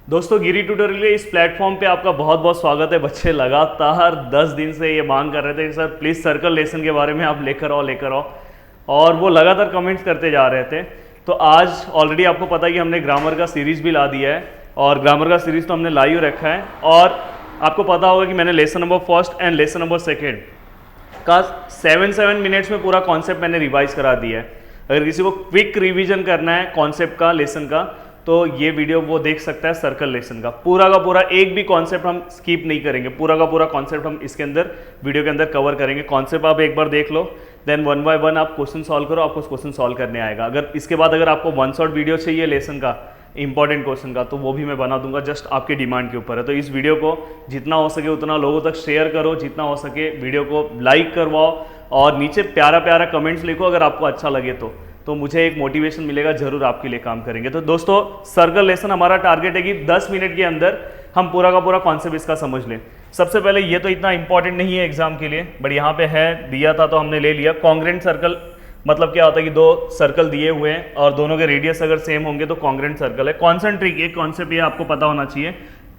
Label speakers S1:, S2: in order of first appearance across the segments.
S1: दोस्तों गिरी ट्यूटोरियल के इस प्लेटफॉर्म पे आपका बहुत बहुत स्वागत है। बच्चे लगातार 10 दिन से ये मांग कर रहे थे कि सर प्लीज़ सर्कल लेसन के बारे में आप लेकर आओ, और वो लगातार कमेंट्स करते जा रहे थे। तो आज ऑलरेडी आपको पता है कि हमने ग्रामर का सीरीज़ भी ला दिया है, और ग्रामर का सीरीज़ तो हमने ला ही रखा है। और आपको पता होगा कि मैंने lesson number first and lesson number second का 7 मिनट्स में पूरा कॉन्सेप्ट मैंने रिवाइज करा दिया है। अगर किसी को क्विक रिवीजन करना है कॉन्सेप्ट का, लेसन का, तो ये वीडियो वो देख सकता है। सर्कल लेसन का पूरा एक भी कॉन्सेप्ट हम स्किप नहीं करेंगे, पूरा का पूरा कॉन्सेप्ट हम इसके अंदर वीडियो के अंदर कवर करेंगे। कॉन्सेप्ट आप एक बार देख लो, देन 1 बाय 1 आप क्वेश्चन सॉल्व करो, आपको क्वेश्चन सॉल्व करने आएगा। अगर इसके बाद अगर आपको 1 शॉट वीडियो चाहिए लेसन का, इंपॉर्टेंट क्वेश्चन का, तो वो भी मैं बना दूंगा, जस्ट आपके डिमांड के ऊपर है। तो इस वीडियो को जितना हो सके उतना लोगों तक शेयर करो, जितना हो सके वीडियो को लाइक करवाओ, और नीचे प्यारा प्यारा कमेंट्स लिखो अगर आपको अच्छा लगे तो मुझे एक मोटिवेशन मिलेगा, जरूर आपके लिए काम करेंगे। तो दोस्तों सर्कल लेसन हमारा टारगेट है कि 10 मिनट के अंदर हम पूरा का पूरा कॉन्सेप्ट इसका समझ लें। सबसे पहले ये तो इतना इंपॉर्टेंट नहीं है एग्जाम के लिए, बट यहाँ पे है, दिया था तो हमने ले लिया। कॉन्ग्रेंट सर्कल मतलब क्या होता है कि दो सर्कल दिए हुए हैं और दोनों के रेडियस अगर सेम होंगे तो कॉन्ग्रेंट सर्कल है। कॉन्सेंट्रिक एक कॉन्सेप्ट ये आपको पता होना चाहिए,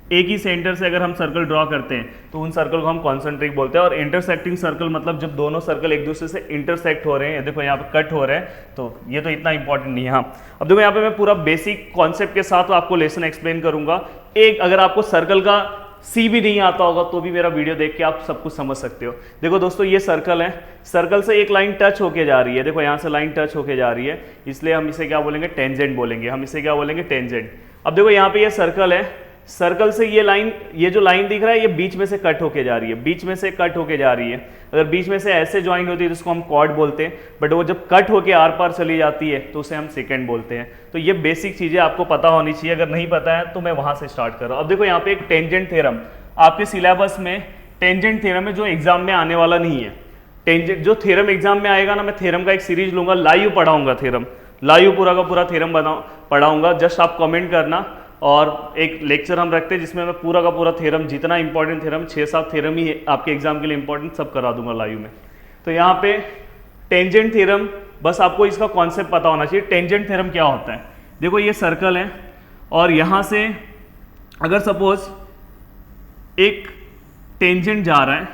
S1: एक ही सेंटर से अगर हम सर्कल ड्रॉ करते हैं तो उन सर्कल को हम कॉन्सेंट्रिक बोलते हैं। और इंटरसेक्टिंग सर्कल मतलब जब दोनों सर्कल एक दूसरे से इंटरसेक्ट हो रहे हैं, देखो यहाँ पे कट हो रहे हैं, तो ये तो इतना इंपॉर्टेंट नहीं है। हाँ, अब देखो यहाँ पे मैं पूरा बेसिक कॉन्सेप्ट के साथ आपको लेसन एक्सप्लेन करूंगा। एक अगर आपको सर्कल का सी भी नहीं आता होगा तो भी मेरा वीडियो देख के आप सब कुछ समझ सकते हो। देखो दोस्तों ये सर्कल है, सर्कल से एक लाइन टच होके जा रही है, देखो यहाँ से लाइन टच होके जा रही है, इसलिए हम इसे क्या बोलेंगे, टेंजेंट बोलेंगे। हम इसे क्या बोलेंगे, टेंजेंट। अब देखो यहाँ पे ये सर्कल है, सर्कल से ये लाइन, ये जो लाइन दिख रहा है ये बीच में से कट होके जा रही है, बीच में से कट होके जा रही है। अगर बीच में से ऐसे ज्वाइन होती है तो इसको हम कॉर्ड बोलते हैं, बट वो जब कट होके आर पार चली जाती है तो उसे हम सेकेंड बोलते हैं। तो ये बेसिक चीजें आपको पता होनी चाहिए, अगर नहीं पता है तो मैं वहां से स्टार्ट कर रहा हूं। अब देखो यहाँ पे एक टेंजेंट थ्योरम आपके सिलेबस में, टेंजेंट थ्योरम है जो एग्जाम में आने वाला नहीं है। टेंजेंट जो थ्योरम एग्जाम में आएगा ना, मैं थ्योरम का एक सीरीज लूंगा, लाइव पढ़ाऊंगा थ्योरम, लाइव पूरा का पूरा थ्योरम पढ़ाऊंगा। जस्ट आप कमेंट करना, और एक लेक्चर हम रखते हैं जिसमें मैं पूरा का पूरा थ्योरम, जितना इंपॉर्टेंट थ्योरम, 6-7 थ्योरम ही आपके एग्जाम के लिए इंपॉर्टेंट, सब करा दूंगा लाइव में। तो यहाँ पे टेंजेंट थ्योरम, बस आपको इसका कॉन्सेप्ट पता होना चाहिए। टेंजेंट थ्योरम क्या होता है, देखो ये सर्कल है और यहाँ से अगर सपोज एक टेंजेंट जा रहा है,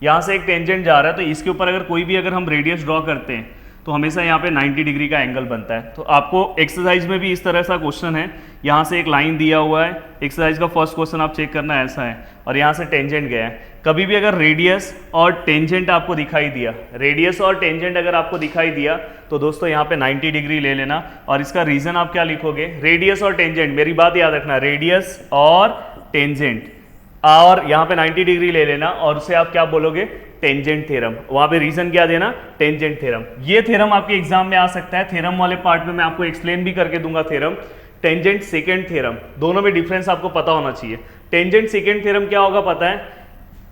S1: यहाँ से एक टेंजेंट जा रहा है, तो इसके ऊपर अगर कोई भी अगर हम रेडियस ड्रॉ करते हैं तो हमेशा यहाँ पे 90 डिग्री का एंगल बनता है। तो आपको एक्सरसाइज में भी इस तरह सा क्वेश्चन है, यहाँ से एक लाइन दिया हुआ है, एक्सरसाइज का फर्स्ट क्वेश्चन आप चेक करना ऐसा है, और यहाँ से टेंजेंट गया है। कभी भी अगर रेडियस और टेंजेंट आपको दिखाई दिया, रेडियस और टेंजेंट अगर आपको दिखाई दिया तो दोस्तों यहाँ पे 90 डिग्री ले लेना। और इसका रीजन आप क्या लिखोगे, रेडियस और टेंजेंट, मेरी बात याद रखना, रेडियस और टेंजेंट, और यहाँ पे 90 डिग्री ले लेना, और उसे आप क्या बोलोगे, टेंजेंट थ्योरम। वहां पे रीजन क्या देना, टेंजेंट थ्योरम। ये थ्योरम आपके एग्जाम में आ सकता है, थ्योरम वाले पार्ट में मैं आपको एक्सप्लेन भी करके दूंगा थ्योरम। टेंजेंट सेकेंड थ्योरम, दोनों में डिफरेंस आपको पता होना चाहिए। टेंजेंट सेकेंड थ्योरम क्या होगा पता है,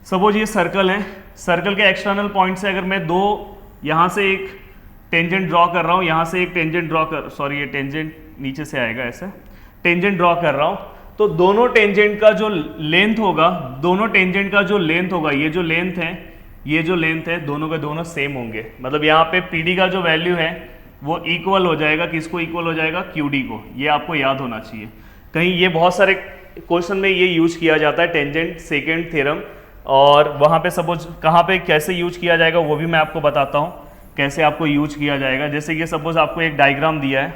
S1: सपोज ये सर्कल है, सर्कल के एक्सटर्नल पॉइंट से अगर मैं दो, यहाँ से एक टेंजेंट ड्रॉ कर रहा हूँ, यहाँ से एक टेंजेंट ड्रॉ कर, सॉरी ये टेंजेंट नीचे से आएगा, ऐसा टेंजेंट ड्रॉ कर रहा हूँ, तो दोनों टेंजेंट का जो लेंथ होगा, दोनों टेंजेंट का जो लेंथ होगा, ये जो लेंथ है, ये जो लेंथ है, दोनों के दोनों सेम होंगे। मतलब यहाँ पे पीडी का जो वैल्यू है वो इक्वल हो जाएगा, किसको इक्वल हो जाएगा, क्यूडी को। ये आपको याद होना चाहिए, कहीं ये बहुत सारे क्वेश्चन में ये यूज किया जाता है टेंजेंट सेकेंड थ्योरम, और वहाँ पे सपोज कहाँ पे कैसे यूज किया जाएगा वो भी मैं आपको बताता हूँ, कैसे आपको यूज किया जाएगा। जैसे कि सपोज आपको एक डायग्राम दिया है,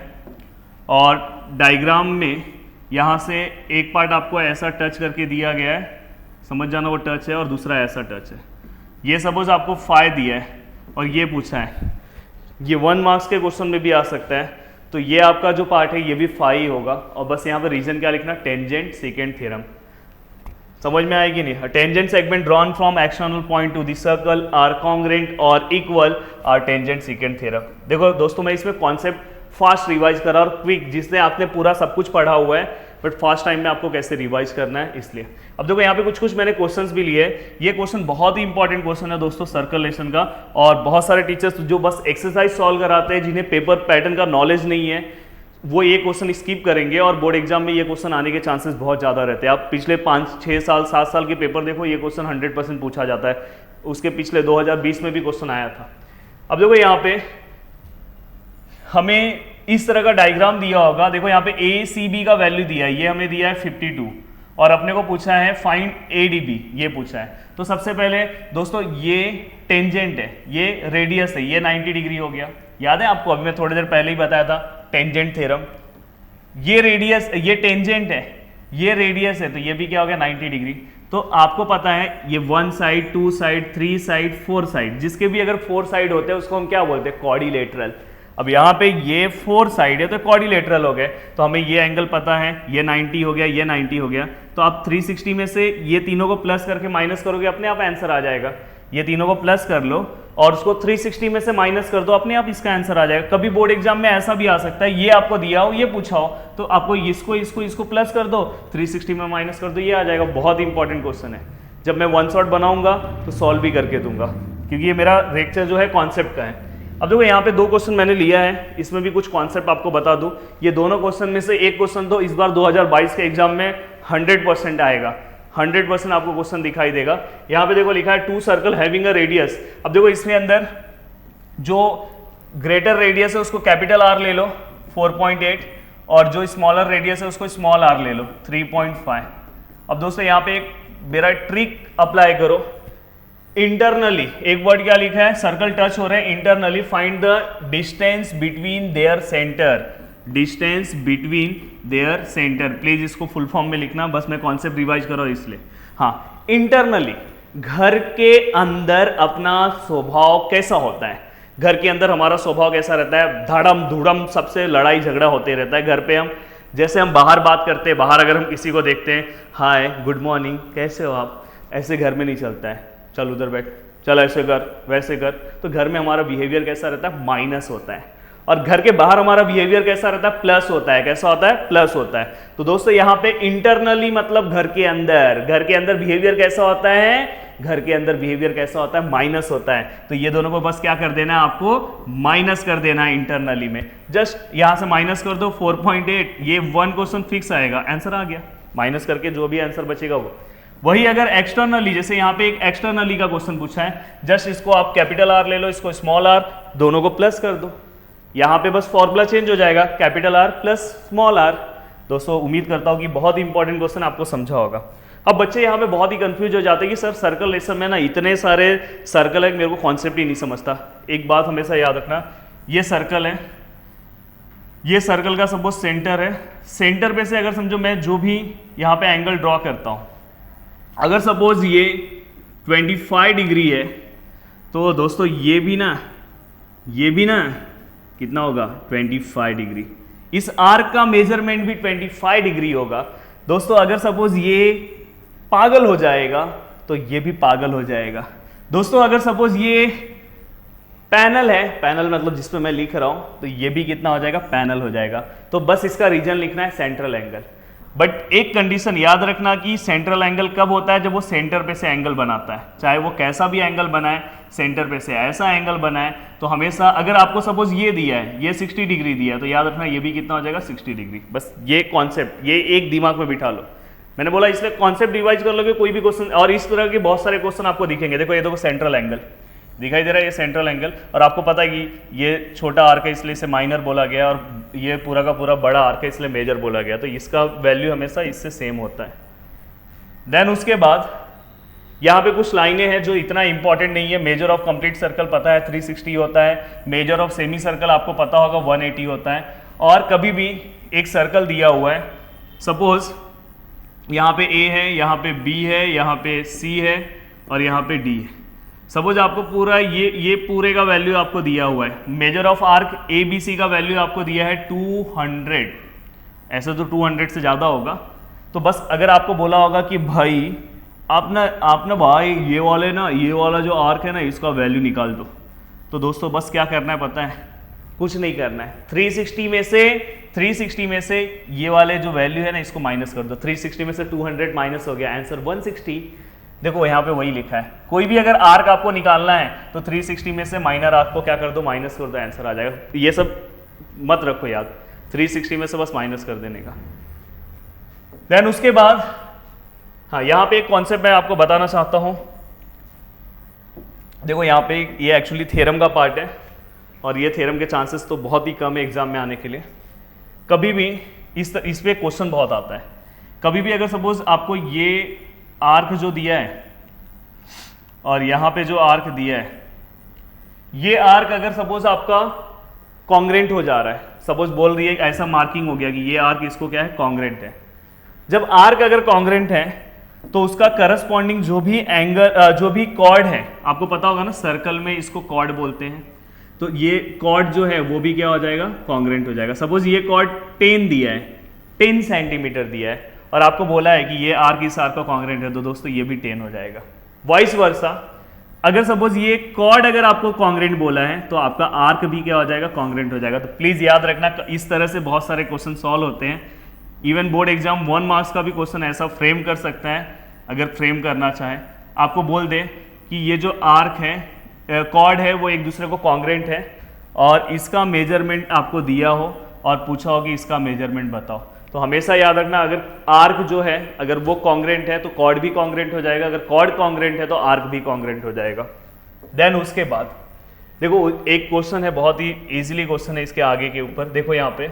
S1: और डायग्राम में यहाँ से एक पार्ट आपको ऐसा टच करके दिया गया है, समझ जाना वो टच है, और दूसरा ऐसा टच है। ये सपोज आपको फाई दिया है और ये पूछा है, ये 1 मार्क्स के क्वेश्चन में भी आ सकता है, तो ये आपका जो पार्ट है ये भी फाई होगा, और बस यहाँ पर रीजन क्या लिखना, टेंजेंट सेकेंड थ्योरम। समझ में आएगी नहीं, tangent segment drawn from external point to the circle are congruent और equal are tangent second theorem. देखो दोस्तों मैं इसमें कॉन्सेप्ट फास्ट रिवाइज करा, और क्विक, जिसने आपने पूरा सब कुछ पढ़ा हुआ है, बट फास्ट टाइम में आपको कैसे रिवाइज करना है इसलिए। अब देखो यहाँ पे कुछ मैंने क्वेश्चंस भी लिए, ये क्वेश्चन बहुत ही इंपॉर्टेंट क्वेश्चन है दोस्तों सर्कल लेसन का, और बहुत सारे टीचर्स जो बस एक्सरसाइज सॉल्व कराते हैं, जिन्हें पेपर पैटर्न का नॉलेज नहीं है, वो ये क्वेश्चन स्किप करेंगे, और बोर्ड एग्जाम में ये क्वेश्चन आने के चांसेस बहुत ज़्यादा रहते हैं। आप पिछले 5-6 साल 7 साल के पेपर देखो, ये क्वेश्चन 100% पूछा जाता है। उसके पिछले 2020 में भी क्वेश्चन आया था। अब देखो यहाँ पे हमें इस तरह का डायग्राम दिया होगा, देखो यहाँ पे ए सी बी का वैल्यू दिया है, ये हमें दिया है 52 और अपने को पूछा है फाइंड ए डी बी, ये पूछा है। तो सबसे पहले दोस्तों ये टेंजेंट है, ये रेडियस है, ये 90 डिग्री हो गया, याद है आपको, अभी मैं थोड़ी देर पहले ही बताया था टेंजेंट थ्योरम। ये रेडियस, ये टेंजेंट है, ये रेडियस है, तो ये भी क्या हो गया 90 डिग्री। तो आपको पता है ये 1 साइड, 2 साइड, 3 साइड, 4 साइड, जिसके भी अगर 4 साइड होते हैं उसको हम क्या बोलते हैं, क्वाड्रिलेटरल। अब यहाँ पे ये 4 साइड है तो क्वाड्रिलेटरल हो गए, तो हमें ये एंगल पता है, ये 90 हो गया, ये 90 हो गया, तो आप 360 में से ये तीनों को प्लस करके माइनस करोगे, अपने आप आंसर आ जाएगा। ये तीनों को प्लस कर लो और उसको 360 में से माइनस कर दो, अपने आप इसका आंसर आ जाएगा। कभी बोर्ड एग्जाम में ऐसा भी आ सकता है, ये आपको दिया हो, ये पूछा हो, तो आपको इसको प्लस कर दो, 360 में माइनस कर दो, ये आ जाएगा। बहुत इंपॉर्टेंट क्वेश्चन है, जब मैं वन शॉट बनाऊंगा तो सॉल्व भी करके दूंगा, क्योंकि ये मेरा लेक्चर जो है कॉन्सेप्ट का है। अब देखो यहाँ पे 2 क्वेश्चन मैंने लिया है, इसमें भी कुछ कॉन्सेप्ट आपको बता दूं। ये दोनों क्वेश्चन में से एक क्वेश्चन तो इस बार 2022 के एग्जाम में 100% आएगा, 100% आपको क्वेश्चन दिखाई देगा। यहाँ पे देखो लिखा है 2 सर्कल हैविंग अ रेडियस। अब देखो इसमें अंदर जो ग्रेटर रेडियस है उसको कैपिटल आर ले लो 4.8, और जो स्मॉलर रेडियस है उसको स्मॉल आर ले लो 3.5। अब दोस्तों यहाँ पे एक मेरा ट्रिक अप्लाई करो, इंटरनली एक वर्ड क्या लिखा है, सर्कल टच हो रहे हैं, internally find the distance between their centre, distance between their centre. Please इसको फुल फॉर्म में लिखना, बस मैं कॉन्सेप्ट रिवाइज कर रहा हूं इसलिए। हाँ, इंटरनली घर के अंदर अपना स्वभाव कैसा होता है, घर के अंदर हमारा स्वभाव कैसा रहता है, धड़म धुड़म सबसे लड़ाई झगड़ा होते रहता है। घर पे हम जैसे हम बाहर बात करते हैं, बाहर अगर हम किसी को देखते हैं, हाय गुड मॉर्निंग कैसे हो आप, ऐसे घर में नहीं चलता है, चल उधर बैठ, चल ऐसे कर वैसे कर। तो घर में हमारा बिहेवियर कैसा रहता है, माइनस होता है, और घर के बाहर हमारा बिहेवियर कैसा रहता है, प्लस होता है। कैसा होता है, प्लस होता है। तो दोस्तों यहाँ पे इंटरनली मतलब घर के अंदर बिहेवियर कैसा होता है, घर के अंदर बिहेवियर कैसा होता है, माइनस होता है। तो ये दोनों को बस क्या कर देना है, आपको माइनस कर देना है इंटरनली में। जस्ट यहां से माइनस कर दो 4.8, ये 1 क्वेश्चन फिक्स आएगा, आंसर आ गया। माइनस करके जो भी आंसर बचेगा वो। वही अगर एक्सटर्नली, जैसे यहाँ पे एक एक्सटर्नली का क्वेश्चन पूछा है, जस्ट इसको आप कैपिटल आर ले लो, इसको स्मॉल आर, दोनों को प्लस कर दो। यहाँ पे बस फॉर्मूला चेंज हो जाएगा, capital R plus small R. दोस्तों उम्मीद करता हूँ कि बहुत इंपॉर्टेंट क्वेश्चन आपको समझा होगा। अब बच्चे यहाँ पे बहुत ही कंफ्यूज हो जाते हैं कि सर सर्कल लेसन में ना इतने सारे सर्कल है, मेरे को कॉन्सेप्ट ही नहीं समझता। एक बात हमेशा याद रखना, ये सर्कल है, ये सर्कल का सपोज सेंटर है, सेंटर पे से अगर समझो मैं जो भी यहाँ पे एंगल ड्रॉ करता हूँ, अगर सपोज ये 25 डिग्री है, तो दोस्तों ये भी ना कितना होगा 25 डिग्री। इस आर्क का मेजरमेंट भी 25 डिग्री होगा। दोस्तों अगर सपोज ये पागल हो जाएगा तो ये भी पागल हो जाएगा। दोस्तों अगर सपोज ये पैनल है, पैनल मतलब जिसपे मैं लिख रहा हूं, तो ये भी कितना हो जाएगा, पैनल हो जाएगा। तो बस इसका रीजन लिखना है सेंट्रल एंगल। बट एक कंडीशन याद रखना कि सेंट्रल एंगल कब होता है, जब वो सेंटर पे से एंगल बनाता है, चाहे वो कैसा भी एंगल बनाए, सेंटर पे से ऐसा एंगल बनाए। तो हमेशा अगर आपको सपोज ये दिया है, ये 60 डिग्री दिया है, तो याद रखना ये भी कितना हो जाएगा 60 डिग्री। बस ये कॉन्सेप्ट, ये एक दिमाग में बिठा लो। मैंने बोला इसलिए कॉन्सेप्ट रिवाइज कर लोगे, कोई भी क्वेश्चन, और इस तरह के बहुत सारे क्वेश्चन आपको दिखेंगे। देखो ये देखो सेंट्रल एंगल दिखाई दे रहा है, ये सेंट्रल एंगल, और आपको पता है कि ये छोटा आर्क है इसलिए इसे माइनर बोला गया, और ये पूरा का पूरा बड़ा आर्क है इसलिए मेजर बोला गया। तो इसका वैल्यू हमेशा इससे सेम होता है। देन उसके बाद यहाँ पे कुछ लाइनें हैं जो इतना इंपॉर्टेंट नहीं है। मेजर ऑफ कंप्लीट सर्कल पता है 360 होता है, मेजर ऑफ सेमी सर्कल आपको पता होगा 180 होता है। और कभी भी एक सर्कल दिया हुआ है, सपोज यहाँ पे ए है, यहाँ पे बी है, यहाँ पे सी है और यहाँ पे डी है। सपोज आपको पूरा ये पूरे का वैल्यू आपको दिया हुआ है। Major of arc A B C का वैल्यू आपको दिया है 200, ऐसे तो 200 से ज़्यादा होगा। तो बस अगर आपको बोला होगा कि भाई आपने भाई ये वाला जो आर्क है ना, इसका वैल्यू निकाल दो, तो दोस्तों बस क्या करना है पता है, कुछ नहीं करना है। 360 में से ये वाले जो वैल्यू है ना, इसको माइनस कर दो। 360 में से 200 माइनस हो गया, आंसर 160। देखो यहाँ पे वही लिखा है। कोई भी अगर आर्क आपको निकालना है तो 360 में से माइनर आर्क को क्या कर दो, माइनस कर दो, आंसर आ जाएगा। ये सब मत रखो याद, 360 में से बस माइनस कर देने का। देन उसके बाद हाँ, यहाँ पे एक कॉन्सेप्ट मैं आपको बताना चाहता हूँ। देखो यहाँ पे ये एक्चुअली थ्योरम का पार्ट है, और ये थ्योरम के चांसेस तो बहुत ही कम है एग्जाम में आने के लिए। कभी भी इस पे क्वेश्चन बहुत आता है, कभी भी अगर सपोज आपको ये आर्क जो दिया है और यहाँ पे जो आर्क दिया है, ये आर्क अगर सपोज आपका कॉन्ग्रेंट हो जा रहा है, सपोज बोल रही है ऐसा मार्किंग हो गया कि ये आर्क इसको क्या है, कॉन्ग्रेंट है। जब आर्क अगर कॉन्ग्रेंट है तो उसका करस्पॉन्डिंग जो भी एंगल जो भी कॉर्ड है, आपको पता होगा ना सर्कल में इसको कॉर्ड बोलते हैं, तो ये कॉर्ड जो है वो भी क्या हो जाएगा, कॉन्ग्रेंट हो जाएगा। सपोज ये कॉर्ड 10 दिया है, 10 सेंटीमीटर दिया है और आपको बोला है कि ये आर्क इस आर्क का कॉन्ग्रेंट है, तो दोस्तों ये भी 10 हो जाएगा। वाइस वर्सा, अगर सपोज ये कॉर्ड अगर आपको कॉन्ग्रेंट बोला है तो आपका आर्क भी क्या हो जाएगा, कॉन्ग्रेंट हो जाएगा। तो प्लीज याद रखना, इस तरह से बहुत सारे क्वेश्चन सॉल्व होते हैं। इवन बोर्ड एग्जाम 1 मार्क्स का भी क्वेश्चन ऐसा फ्रेम कर सकता है, अगर फ्रेम करना चाहे। आपको बोल दे कि ये जो आर्क है, कॉर्ड है, वो एक दूसरे को कॉन्ग्रेंट है और इसका मेजरमेंट आपको दिया हो और पूछा हो कि इसका मेजरमेंट बताओ, तो हमेशा याद रखना अगर आर्क जो है अगर वो कॉन्ग्रेंट है तो कॉर्ड भी कॉन्ग्रेंट हो जाएगा, अगर कॉर्ड कॉन्ग्रेंट है तो आर्क भी कॉन्ग्रेंट हो जाएगा। देन उसके बाद देखो एक क्वेश्चन है, बहुत ही इजीली क्वेश्चन है इसके आगे के ऊपर। देखो यहाँ पे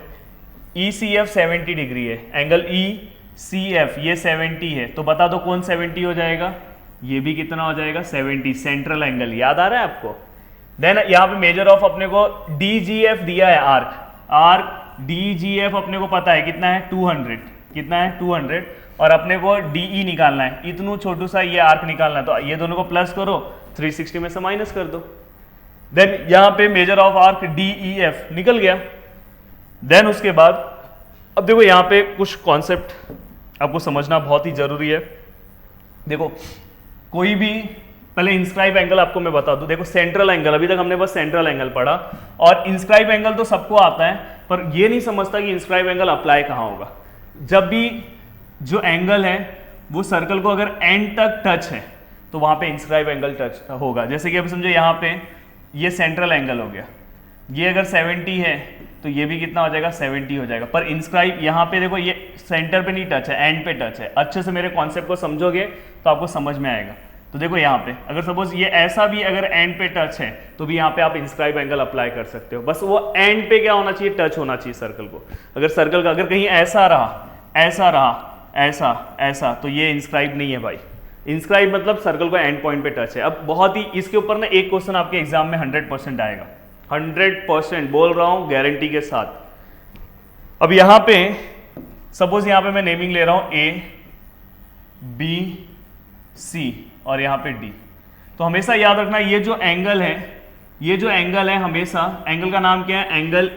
S1: ECF 70 डिग्री है, एंगल ECF ये 70 है, तो बता दो कौन 70 हो जाएगा, ये भी कितना हो जाएगा, 70, सेंट्रल एंगल। याद आ रहा है आपको। देन यहाँ पे मेजर ऑफ अपने को DGF दिया है, आर्क DGF अपने को पता है कितना है, 200, कितना है 200, और अपने को DE निकालना है, इतनू छोटू सा ये आर्क निकालना है, तो ये दोनों को प्लस करो, 360 में से माइनस कर दो। देन यहाँ पे मेजर ऑफ आर्क DEF निकल गया। देन उसके बाद अब देखो यहाँ पे कुछ कॉन्सेप्ट आपको समझना बहुत ही जरूरी है। देखो कोई भी, पहले इंस्क्राइब एंगल आपको मैं बता दूं। देखो सेंट्रल एंगल, अभी तक हमने बस सेंट्रल एंगल पढ़ा, और इंस्क्राइब एंगल तो सबको आता है, पर ये नहीं समझता कि इंस्क्राइब एंगल अप्लाई कहाँ होगा। जब भी जो एंगल है वो सर्कल को अगर एंड तक टच है तो वहां पे इंस्क्राइब एंगल टच होगा। जैसे कि अब समझो यहाँ पे ये सेंट्रल एंगल हो गया, ये अगर 70 है तो ये भी कितना हो जाएगा, 70 हो जाएगा। पर इंस्क्राइब यहाँ पे देखो ये सेंटर पे नहीं टच है, एंड पे टच है। अच्छे से मेरे कॉन्सेप्ट को समझोगे तो आपको समझ में आएगा। तो देखो यहाँ पे अगर सपोज ये ऐसा भी अगर एंड पे टच है तो भी यहाँ पे आप इंस्क्राइब एंगल अप्लाई कर सकते हो। बस वो एंड पे क्या होना चाहिए, टच होना चाहिए सर्कल को। अगर सर्कल का अगर कहीं ऐसा रहा, ऐसा रहा, ऐसा ऐसा, तो ये इंस्क्राइब नहीं है भाई। इंस्क्राइब मतलब सर्कल को एंड पॉइंट पे टच है। अब बहुत ही इसके ऊपर ना एक क्वेश्चन आपके एग्जाम में 100% आएगा, 100% बोल रहा हूं गारंटी के साथ। अब यहां पे सपोज यहां पे मैं नेमिंग ले रहा हूं ABC और यहां पे D, तो हमेशा याद रखना ये जो एंगल है, ये जो एंगल है, हमेशा एंगल का नाम क्या है, एंगल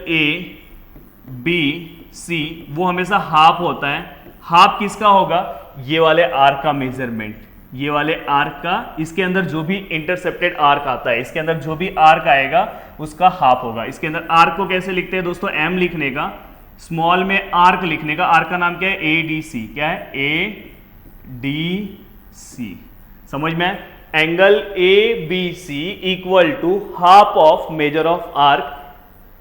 S1: ABC, वो हमेशा हाफ होता है। हाफ किसका होगा, ये वाले आर्क का मेजरमेंट, ये वाले आर्क का, इसके अंदर जो भी इंटरसेप्टेड आर्क आता है, इसके अंदर जो भी आर्क आएगा उसका हाफ होगा। इसके अंदर आर्क को कैसे लिखते हैं दोस्तों, M लिखने का, स्मॉल में आर्क लिखने का। आर्क का नाम क्या है, ADC, क्या है, ADC। समझ में, angle ABC equal to half of major of arc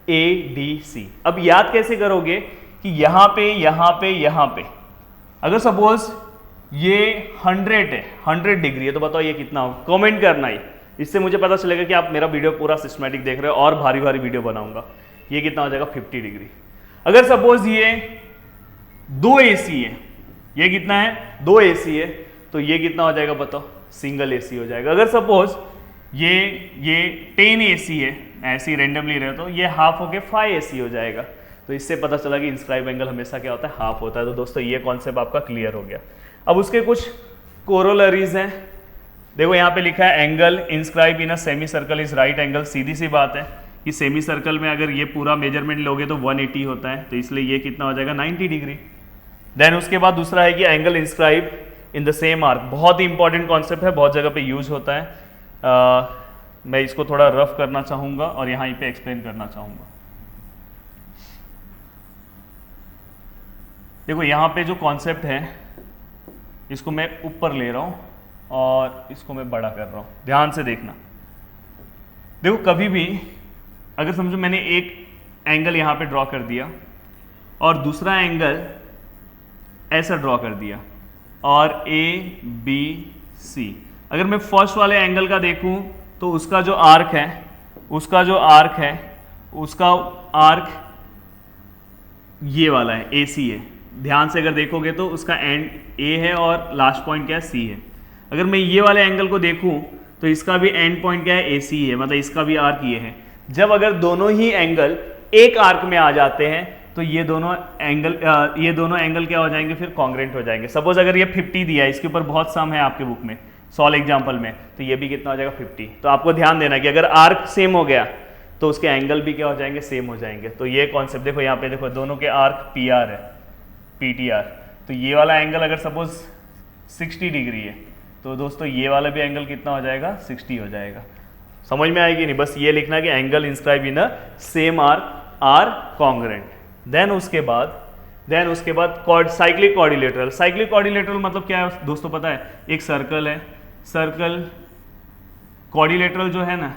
S1: ADC। अब याद कैसे करोगे कि यहां पे, यहां पे, यहां पे अगर सपोज ये 100 है, 100 डिग्री है, तो बताओ ये कितना होगा, कमेंट करना ही। इससे मुझे पता चलेगा कि आप मेरा वीडियो पूरा सिस्टमैटिक देख रहे हो, और भारी भारी वीडियो बनाऊंगा। ये कितना हो जाएगा, 50 डिग्री। अगर सपोज ये 2 AC है, ये कितना है, 2 AC है, तो ये कितना हो जाएगा बताओ, सिंगल AC हो जाएगा। अगर सपोज ये 10 AC है, ऐसे रेंडमली रहे, तो ये हाफ होके 5 AC हो जाएगा। तो इससे पता चला कि इंस्क्राइब एंगल हमेशा क्या होता है, हाफ होता है। तो दोस्तों ये कॉन्सेप्ट आपका क्लियर हो गया। अब उसके कुछ कोरोलरीज हैं। देखो यहाँ पे लिखा है angle inscribe in a semi circle is right angle. सीधी सी बात है कि सेमी सर्कल में अगर ये पूरा मेजरमेंट लोगे तो 180 होता है, तो इसलिए ये कितना हो जाएगा, 90 डिग्री। देन उसके बाद दूसरा है कि angle inscribe in the same arc. बहुत ही इंपॉर्टेंट कॉन्सेप्ट है, बहुत जगह पे यूज होता है। मैं इसको थोड़ा रफ करना चाहूंगा और यहाँ पे एक्सप्लेन करना चाहूंगा। देखो यहाँ पे जो कॉन्सेप्ट है इसको मैं ऊपर ले रहा हूँ और इसको मैं बड़ा कर रहा हूँ, ध्यान से देखना। देखो कभी भी अगर समझो मैंने एक एंगल यहाँ पे ड्रॉ कर दिया और दूसरा एंगल ऐसा ड्रॉ कर दिया और ABC, अगर मैं फर्स्ट वाले एंगल का देखूं तो उसका जो आर्क है उसका आर्क ये वाला है, ए सी है। ध्यान से अगर देखोगे तो उसका एंड ए है और लास्ट पॉइंट क्या है, सी है। अगर मैं ये वाले एंगल को देखूं तो इसका भी एंड पॉइंट क्या है, ए सी है, मतलब इसका भी आर्क ये है। जब अगर दोनों ही एंगल एक आर्क में आ जाते हैं तो ये दोनों एंगल क्या हो जाएंगे, फिर कॉन्ग्रेंट हो जाएंगे। सपोज अगर ये 50 दिया है, इसके ऊपर बहुत सम है आपके बुक में, सॉल्व एग्जाम्पल में, तो ये भी कितना हो जाएगा 50। तो आपको ध्यान देना कि अगर आर्क सेम हो गया तो उसके एंगल भी क्या हो जाएंगे, सेम हो जाएंगे। तो ये कॉन्सेप्ट देखो, यहाँ पे देखो दोनों के आर्क पी आर है, पी टी आर। तो ये वाला एंगल अगर सपोज 60 डिग्री है तो दोस्तों ये वाला भी एंगल कितना हो जाएगा, 60 हो जाएगा। समझ में आएगी नहीं, बस ये लिखना कि angle inscribe in a same arc are congruent. Then उसके बाद साइक्लिक क्वाड्रिलेटरल। साइक्लिक क्वाड्रिलेटरल मतलब क्या है दोस्तों, पता है, एक सर्कल है, सर्कल क्वाड्रिलेटरल जो है ना,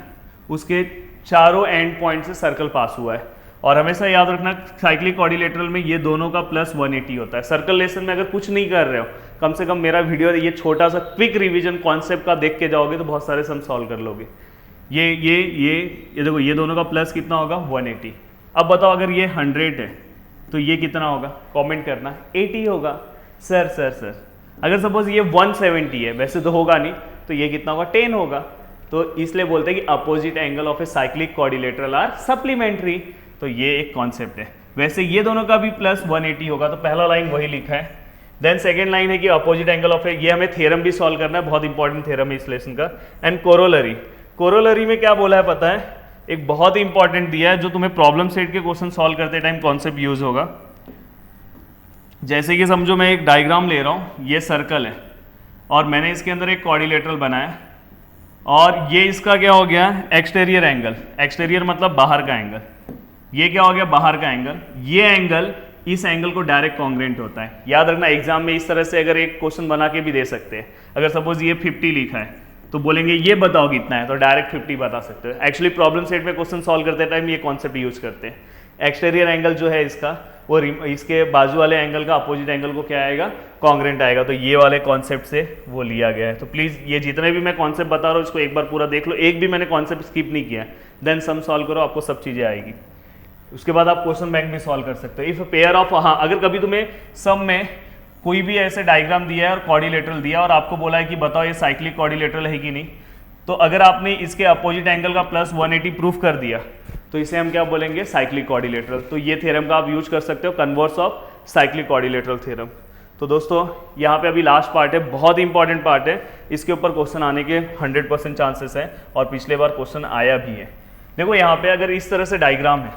S1: उसके चारों एंड पॉइंट से सर्कल पास हुआ है। और हमेशा याद रखना साइक्लिक क्वाड्रिलेटरल में ये दोनों का प्लस 180 होता है। सर्कल लेसन में अगर कुछ नहीं कर रहे हो, कम से कम मेरा वीडियो ये छोटा सा क्विक रिवीजन कॉन्सेप्ट का देख के जाओगे तो बहुत सारे सम सॉल्व कर लोगे। ये देखो, ये दोनों का प्लस कितना होगा, 180। अब बताओ अगर ये 100 है तो ये कितना होगा, कमेंट करना, 80 होगा। सर अगर सपोज ये 170 है, वैसे तो होगा नहीं, तो ये कितना होगा, 10 होगा। तो इसलिए बोलते हैं कि opposite angle of a cyclic quadrilateral are supplementary. तो ये एक कॉन्सेप्ट है। वैसे ये दोनों का भी प्लस 180 होगा, तो पहला लाइन वही लिखा है। देन सेकेंड लाइन है कि अपोजिट एंगल ऑफ ए, ये हमें थ्योरम भी सॉल्व करना है, बहुत इंपॉर्टेंट थ्योरम है इस लेसन का। एंड कोरोलरी में क्या बोला है पता है, एक बहुत ही इंपॉर्टेंट दिया है जो तुम्हें प्रॉब्लम सेट के क्वेश्चन सॉल्व करते टाइम कॉन्सेप्ट यूज होगा। जैसे कि समझो मैं एक डायग्राम ले रहा हूँ, ये सर्कल है और मैंने इसके अंदर एक क्वाड्रिलेटरल बनाया और ये इसका क्या हो गया, एक्सटीरियर एंगल। एक्सटीरियर मतलब बाहर का एंगल। ये क्या हो गया, बाहर का एंगल। ये एंगल इस एंगल को डायरेक्ट कॉन्ग्रेंट होता है। याद रखना एग्जाम में इस तरह से अगर एक क्वेश्चन बना के भी दे सकते हैं। अगर सपोज ये 50 लिखा है तो बोलेंगे ये बताओ कितना है, तो डायरेक्ट 50 बता सकते हो। एक्चुअली प्रॉब्लम सेट में क्वेश्चन सॉल्व करते टाइम ये कॉन्सेप्ट यूज करते हैं। एक्सटीरियर एंगल जो है इसका, वो इसके बाजू वाले एंगल का अपोजिट एंगल को क्या आएगा, कॉन्ग्रेंट आएगा। तो ये वाले कॉन्सेप्ट से वो लिया गया है। तो प्लीज़ ये जितने भी मैं कॉन्सेप्ट बता रहा हूँ इसको एक बार पूरा देख लो, एक भी मैंने कॉन्सेप्ट स्किप नहीं किया। देन सम सॉल्व करो, आपको सब चीज़ें आएगी। उसके बाद आप क्वेश्चन बैंक भी सॉल्व कर सकते हो। इफ पेयर ऑफ, हाँ, अगर कभी तुम्हें सम में कोई भी ऐसे डायग्राम दिया है और क्वाड्रिलेटरल दिया और आपको बोला है कि बताओ ये साइक्लिक क्वाड्रिलेटरल है कि नहीं, तो अगर आपने इसके अपोजिट एंगल का प्लस 180 प्रूफ कर दिया तो इसे हम क्या बोलेंगे, साइक्लिक क्वाड्रिलेटरल। तो ये थ्योरम का आप यूज कर सकते हो, converse of cyclic quadrilateral theorem. तो दोस्तों यहाँ पे अभी लास्ट पार्ट है, बहुत ही इंपॉर्टेंट पार्ट है। इसके ऊपर क्वेश्चन आने के 100% चांसेस है और पिछले बार क्वेश्चन आया भी है। देखो यहाँ पे अगर इस तरह से डायग्राम है,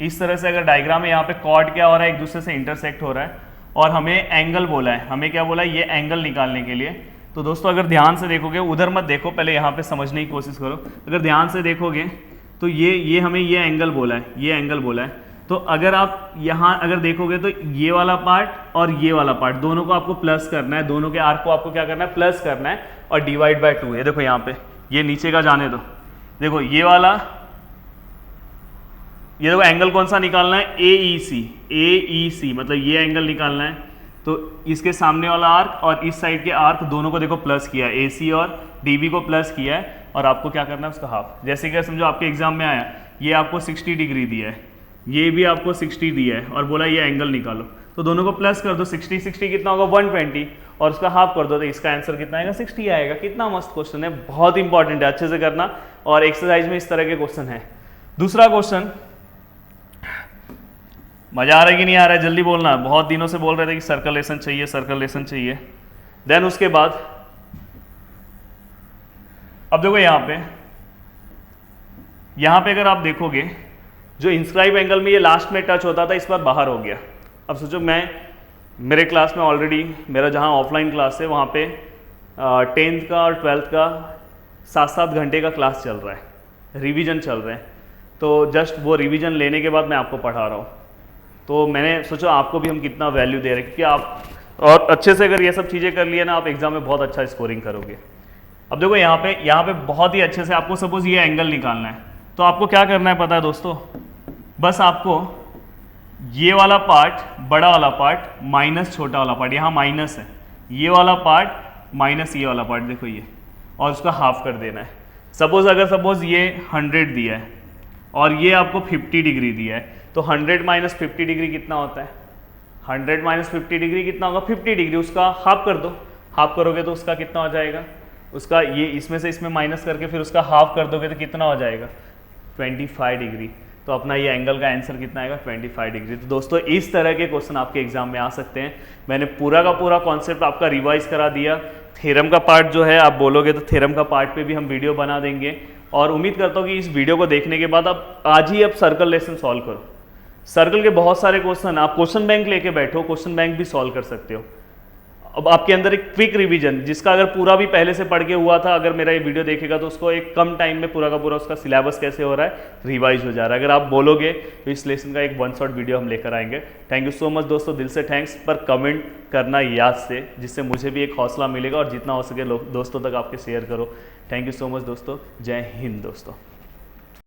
S1: इस तरह से अगर डायग्राम है, यहाँ पे कॉर्ड क्या हो रहा है, एक दूसरे से इंटरसेक्ट हो रहा है और हमें एंगल बोला है। हमें क्या बोला है, ये एंगल निकालने के लिए। तो दोस्तों अगर ध्यान से देखोगे, उधर मत देखो, पहले यहाँ पे समझने की कोशिश करो। अगर ध्यान से देखोगे तो ये हमें ये एंगल बोला है, ये एंगल बोला है। तो अगर आप यहाँ अगर देखोगे तो ये वाला पार्ट और ये वाला पार्ट दोनों को आपको प्लस करना है, दोनों के आर्क को आपको क्या करना है, प्लस करना है और डिवाइड बाय 2 है। देखो यहाँ पे ये नीचे का जाने दो, देखो ये वाला, ये देखो एंगल कौन सा निकालना है, AEC मतलब ये एंगल निकालना है। तो इसके सामने वाला आर्क और इस साइड के आर्क दोनों को देखो प्लस किया है, AC और DB को प्लस किया है और आपको क्या करना है, उसका हाफ। जैसे कि समझो आपके एग्जाम में आया, ये आपको 60 डिग्री दिया है, ये भी आपको 60 दिया है और बोला ये एंगल निकालो, तो दोनों को प्लस कर दो। 60 कितना होगा, 120 और उसका हाफ कर दो, तो इसका आंसर कितना आएगा, 60 आएगा। कितना मस्त क्वेश्चन है, बहुत इंपॉर्टेंट है, अच्छे से करना। और एक्सरसाइज में इस तरह के क्वेश्चन है। दूसरा क्वेश्चन, मजा आ रहा है कि नहीं आ रहा है, जल्दी बोलना। बहुत दिनों से बोल रहे थे कि सर्कलेशन चाहिए, सर्कलेशन चाहिए। देन उसके बाद अब देखो यहाँ पे अगर आप देखोगे, जो इंस्क्राइब एंगल में ये लास्ट में टच होता था, इस बार बाहर हो गया। अब सोचो मेरे क्लास में ऑलरेडी, मेरा जहाँ ऑफलाइन क्लास है वहाँ पे 10th का और 12th का 7-7 घंटे का क्लास चल रहा है, रिवीजन चल रहे हैं। तो जस्ट वो रिवीजन लेने के बाद मैं आपको पढ़ा रहा हूँ। तो मैंने सोचा आपको भी हम कितना वैल्यू दे रहे हैं, क्योंकि आप और अच्छे से अगर ये सब चीज़ें कर लिए ना, आप एग्जाम में बहुत अच्छा स्कोरिंग करोगे। अब देखो यहाँ पे बहुत ही अच्छे से आपको सपोज ये एंगल निकालना है, तो आपको क्या करना है पता है दोस्तों, बस आपको ये वाला पार्ट, बड़ा वाला पार्ट माइनस छोटा वाला पार्ट, यहाँ माइनस है, ये वाला पार्ट माइनस ये वाला पार्ट, देखो ये, और उसका हाफ कर देना है। सपोज ये 100 दिया है और ये आपको 50 डिग्री दिया है, तो 100 माइनस 50 डिग्री कितना होता है? 100 माइनस 50 डिग्री कितना होगा? 50 डिग्री। उसका हाफ कर दो, हाफ करोगे तो उसका कितना हो जाएगा? उसका ये इसमें से इसमें माइनस करके फिर उसका हाफ कर दोगे तो कितना हो जाएगा? 25 डिग्री। तो अपना ये एंगल का आंसर कितना आएगा? 25 डिग्री। तो दोस्तों इस तरह के क्वेश्चन आपके एग्जाम में आ सकते हैं। मैंने पूरा का पूरा कॉन्सेप्ट आपका रिवाइज करा दिया। थ्योरम का पार्ट जो है आप बोलोगे तो थ्योरम का पार्ट पे भी हम वीडियो बना देंगे, और उम्मीद करता हूँ कि इस वीडियो को देखने के बाद आप आज ही अब सर्कल लेसन सॉल्व करो। सर्कल के बहुत सारे क्वेश्चन, आप क्वेश्चन बैंक लेके बैठो, क्वेश्चन बैंक भी सॉल्व कर सकते हो। अब आपके अंदर एक क्विक रिवीजन, जिसका अगर पूरा भी पहले से पढ़ के हुआ था, अगर मेरा ये वीडियो देखेगा तो उसको एक कम टाइम में पूरा का पूरा उसका सिलेबस कैसे हो रहा है रिवाइज हो जा रहा है। अगर आप बोलोगे तो इस लेसन का एक 1 शॉट वीडियो हम लेकर आएंगे। थैंक यू सो मच दोस्तों, दिल से थैंक्स। पर कमेंट करना याद से, जिससे मुझे भी एक हौसला मिलेगा, और जितना हो सके दोस्तों तक आपके शेयर करो। थैंक यू सो मच दोस्तों, जय हिंद दोस्तों।